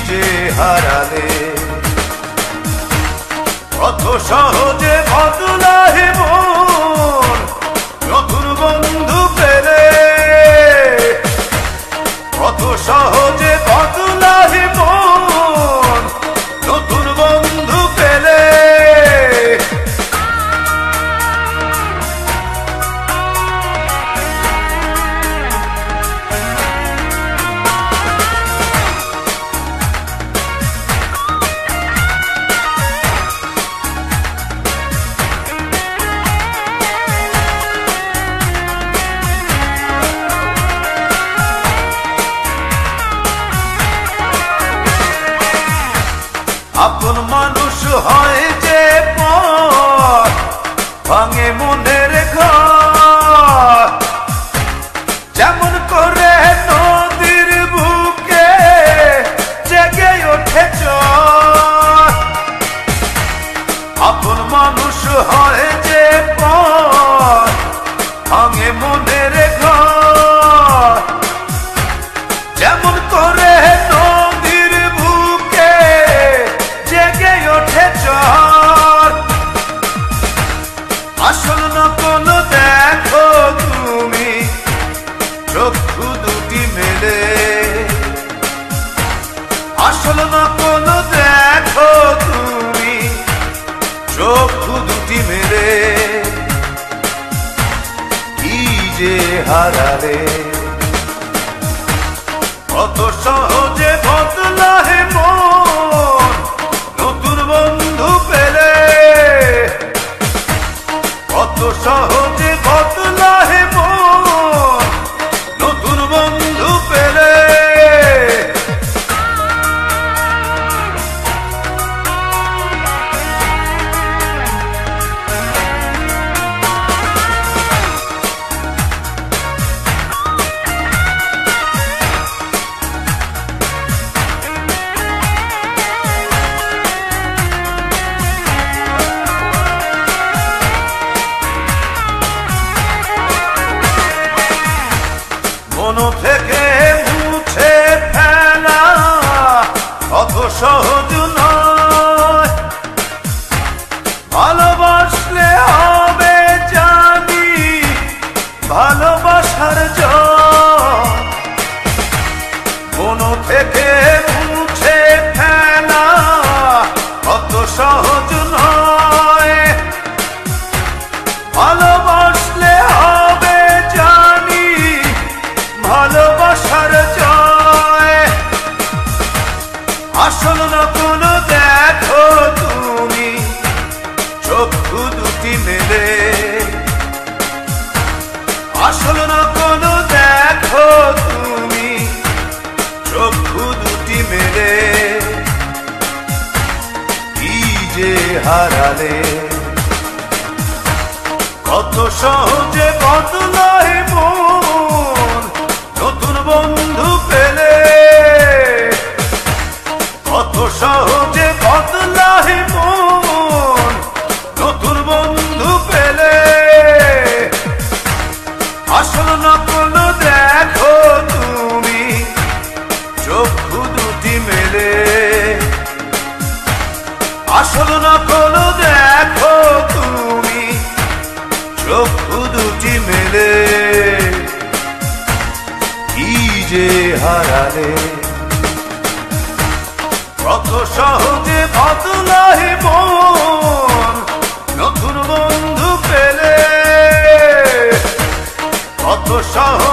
যে হারালে কত সহজে বদলাহে মন নতুন বন্ধু পেলে কত সহজে বদলাহে মন নতুন বন্ধু পেলে আপন মানুষ হয় যে পর ভাঙে মনের ঘর যেমন করে নদীর বুকে জেগে ওঠে চর আপন মানুষ হয় যে পর ভাঙে মনের ঘর যেমন করে নদীর বুকে জেগে ওঠে চর আসল নকল দেখো তুমি চক্ষু দুটি মেলে আসল নকল দেখো তুমি চক্ষু দুটি মেলে কি যে হারালে কত সহজে বদলাহে মন নতুন বন্ধু পেলে কত সহজে বদলাহে মন নতুন বন্ধু পেলে মন থেকে মুছে ফেলা অত সহজ নয় ভালোবাসলে হবে জানি ভালোবাসার জয় মন থেকে মুছে ফেলা অত সহজ নয় ভালোবাসলে হবে জানি ভালোবাসার জয় আসল নকল দেখো তুমি চক্ষু দুটি মেলে আসল নকল দেখো তুমি চক্ষু দুটি মেলে কি যে হারালে কত সহজে বদলায় মন নতুন বন্ধু পেলে কত সহজে বদলায় মন নতুন বন্ধু পেলে আসল নকল দেখো তুমি চক্ষু দুটি মেলে আসল নকল দেখো তুমি চক্ষু দুটি মেলে কি যে হারালে কত সহজে বদলাহে মন নতুন বন্ধু পেলে কত সহজে